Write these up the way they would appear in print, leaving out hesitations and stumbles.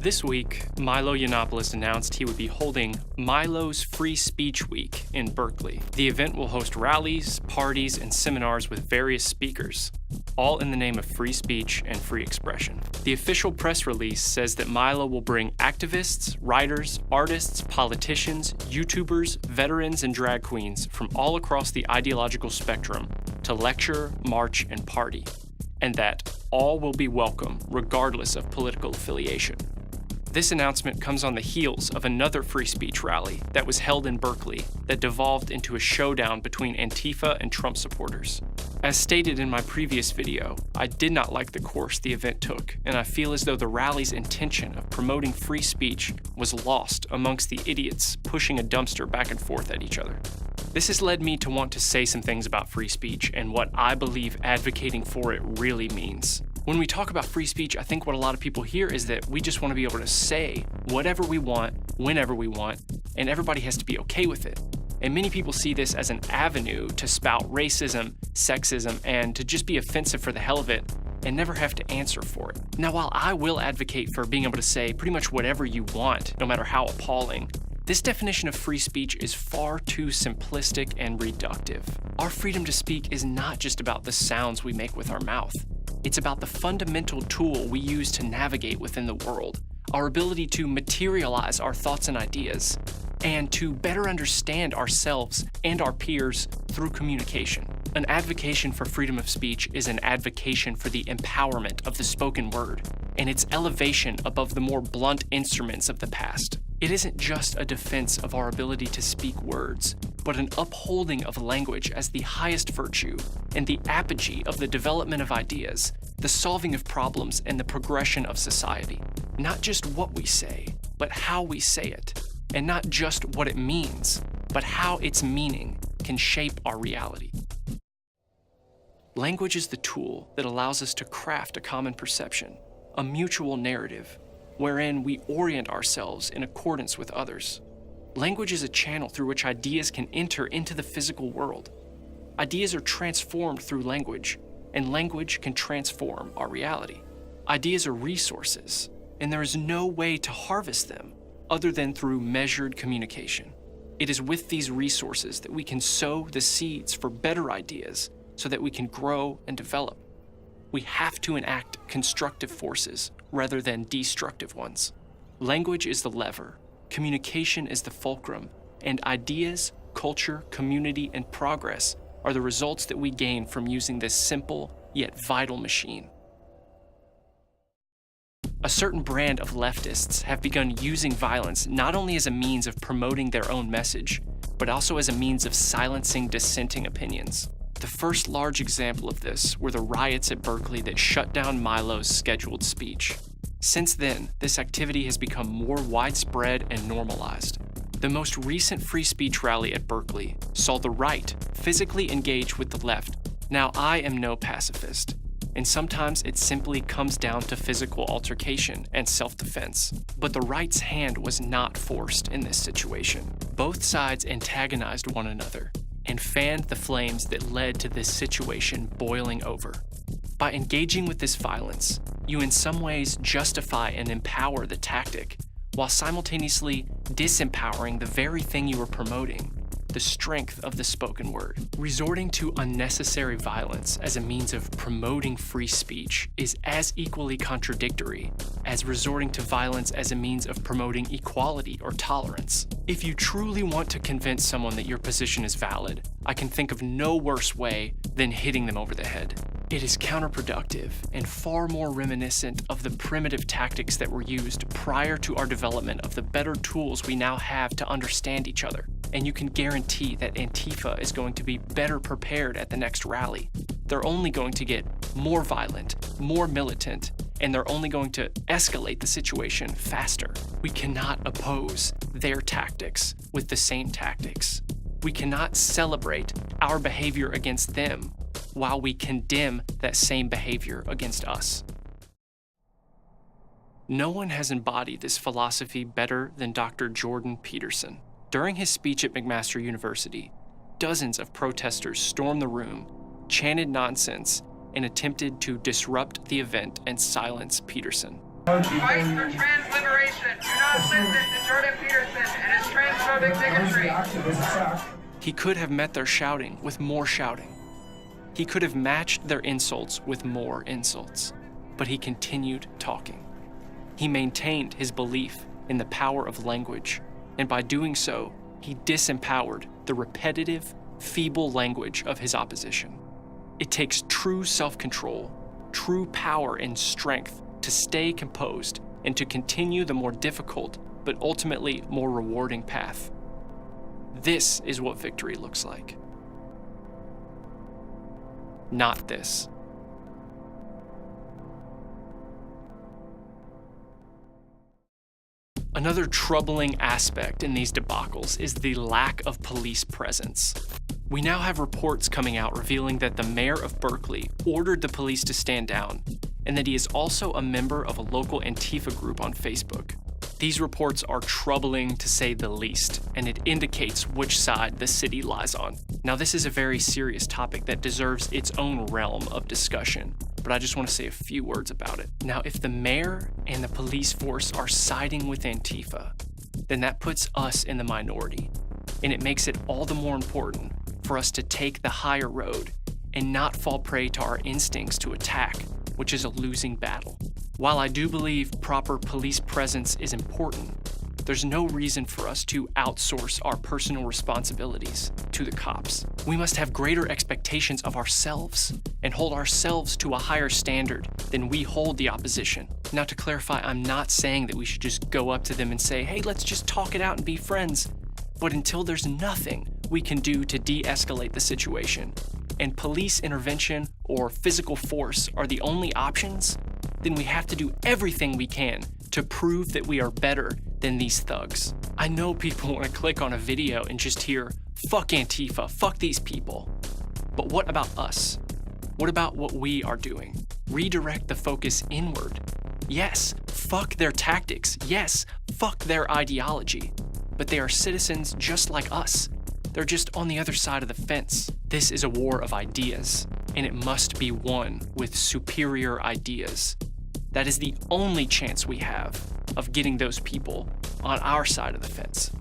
This week, Milo Yiannopoulos announced he would be holding Milo's Free Speech Week in Berkeley. The event will host rallies, parties, and seminars with various speakers, all in the name of free speech and free expression. The official press release says that Milo will bring activists, writers, artists, politicians, YouTubers, veterans, and drag queens from all across the ideological spectrum to lecture, march, and party, and that all will be welcome regardless of political affiliation. This announcement comes on the heels of another free speech rally that was held in Berkeley that devolved into a showdown between Antifa and Trump supporters. As stated in my previous video, I did not like the course the event took, and I feel as though the rally's intention of promoting free speech was lost amongst the idiots pushing a dumpster back and forth at each other. This has led me to want to say some things about free speech and what I believe advocating for it really means. When we talk about free speech, I think what a lot of people hear is that we just want to be able to say whatever we want, whenever we want, and everybody has to be okay with it. And many people see this as an avenue to spout racism, sexism, and to just be offensive for the hell of it and never have to answer for it. Now, while I will advocate for being able to say pretty much whatever you want, no matter how appalling, this definition of free speech is far too simplistic and reductive. Our freedom to speak is not just about the sounds we make with our mouth. It's about the fundamental tool we use to navigate within the world, our ability to materialize our thoughts and ideas, and to better understand ourselves and our peers through communication. An advocation for freedom of speech is an advocation for the empowerment of the spoken word and its elevation above the more blunt instruments of the past. It isn't just a defense of our ability to speak words, but an upholding of language as the highest virtue and the apogee of the development of ideas, the solving of problems, and the progression of society. Not just what we say, but how we say it. And not just what it means, but how its meaning can shape our reality. Language is the tool that allows us to craft a common perception, a mutual narrative, wherein we orient ourselves in accordance with others. Language is a channel through which ideas can enter into the physical world. Ideas are transformed through language, and language can transform our reality. Ideas are resources, and there is no way to harvest them other than through measured communication. It is with these resources that we can sow the seeds for better ideas so that we can grow and develop. We have to enact constructive forces rather than destructive ones. Language is the lever, communication is the fulcrum, and ideas, culture, community, and progress are the results that we gain from using this simple yet vital machine. A certain brand of leftists have begun using violence not only as a means of promoting their own message, but also as a means of silencing dissenting opinions. The first large example of this were the riots at Berkeley that shut down Milo's scheduled speech. Since then, this activity has become more widespread and normalized. The most recent free speech rally at Berkeley saw the right physically engage with the left. Now, I am no pacifist, and sometimes it simply comes down to physical altercation and self-defense. But the right's hand was not forced in this situation. Both sides antagonized one another and fanned the flames that led to this situation boiling over. By engaging with this violence, you in some ways justify and empower the tactic, while simultaneously disempowering the very thing you are promoting, the strength of the spoken word. Resorting to unnecessary violence as a means of promoting free speech is as equally contradictory as resorting to violence as a means of promoting equality or tolerance. If you truly want to convince someone that your position is valid, I can think of no worse way than hitting them over the head. It is counterproductive and far more reminiscent of the primitive tactics that were used prior to our development of the better tools we now have to understand each other. And you can guarantee that Antifa is going to be better prepared at the next rally. They're only going to get more violent, more militant, and they're only going to escalate the situation faster. We cannot oppose their tactics with the same tactics. We cannot celebrate our behavior against them while we condemn that same behavior against us. No one has embodied this philosophy better than Dr. Jordan Peterson. During his speech at McMaster University, dozens of protesters stormed the room, chanted nonsense, and attempted to disrupt the event and silence Peterson. Fight for trans generation, do not listen to Jordan Peterson and his transphobic bigotry. He could have met their shouting with more shouting. He could have matched their insults with more insults, but he continued talking. He maintained his belief in the power of language, and by doing so, he disempowered the repetitive, feeble language of his opposition. It takes true self-control, true power and strength to stay composed and to continue the more difficult, but ultimately more rewarding path. This is what victory looks like. Not this. Another troubling aspect in these debacles is the lack of police presence. We now have reports coming out revealing that the mayor of Berkeley ordered the police to stand down, and that he is also a member of a local antifa group on Facebook. These reports are troubling to say the least, and it indicates which side the city lies on. Now, this is a very serious topic that deserves its own realm of discussion, but I just want to say a few words about it. Now, if the mayor and the police force are siding with Antifa, then that puts us in the minority, and it makes it all the more important for us to take the higher road and not fall prey to our instincts to attack, which is a losing battle. While I do believe proper police presence is important, there's no reason for us to outsource our personal responsibilities to the cops. We must have greater expectations of ourselves and hold ourselves to a higher standard than we hold the opposition. Now, to clarify, I'm not saying that we should just go up to them and say, hey, let's just talk it out and be friends. But until there's nothing we can do to de-escalate the situation, and police intervention or physical force are the only options, then we have to do everything we can to prove that we are better than these thugs. I know people want to click on a video and just hear, fuck Antifa, fuck these people. But what about us? What about what we are doing? Redirect the focus inward. Yes, fuck their tactics. Yes, fuck their ideology. But they are citizens just like us. They're just on the other side of the fence. This is a war of ideas, and it must be won with superior ideas. That is the only chance we have of getting those people on our side of the fence.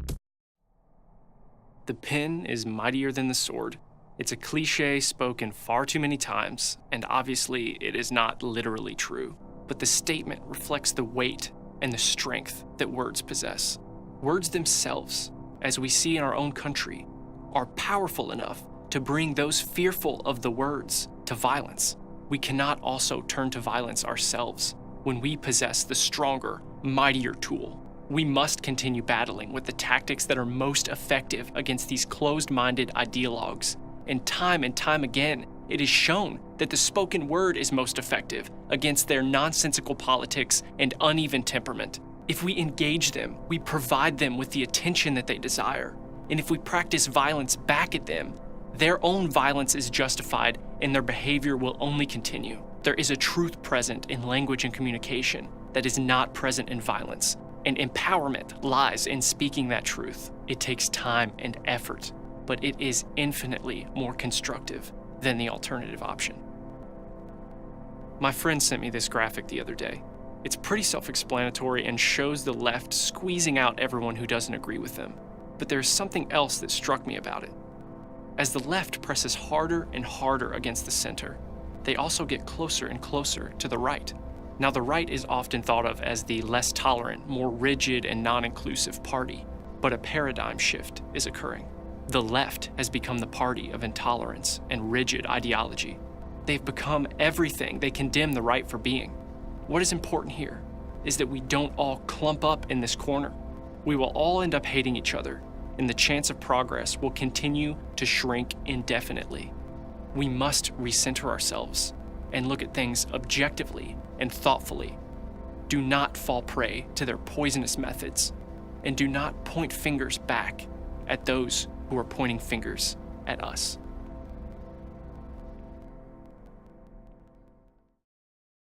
The pen is mightier than the sword. It's a cliche spoken far too many times, and obviously it is not literally true. But the statement reflects the weight and the strength that words possess. Words themselves, as we see in our own country, are powerful enough to bring those fearful of the words to violence. We cannot also turn to violence ourselves when we possess the stronger, mightier tool. We must continue battling with the tactics that are most effective against these closed-minded ideologues. And time again, it is shown that the spoken word is most effective against their nonsensical politics and uneven temperament. If we engage them, we provide them with the attention that they desire. And if we practice violence back at them, their own violence is justified and their behavior will only continue. There is a truth present in language and communication that is not present in violence, and empowerment lies in speaking that truth. It takes time and effort, but it is infinitely more constructive than the alternative option. My friend sent me this graphic the other day. It's pretty self-explanatory and shows the left squeezing out everyone who doesn't agree with them. But there's something else that struck me about it. As the left presses harder and harder against the center, they also get closer and closer to the right. Now, the right is often thought of as the less tolerant, more rigid and non-inclusive party, but a paradigm shift is occurring. The left has become the party of intolerance and rigid ideology. They've become everything they condemn the right for being. What is important here is that we don't all clump up in this corner. We will all end up hating each other, and the chance of progress will continue to shrink indefinitely. We must recenter ourselves and look at things objectively and thoughtfully. Do not fall prey to their poisonous methods, and do not point fingers back at those who are pointing fingers at us.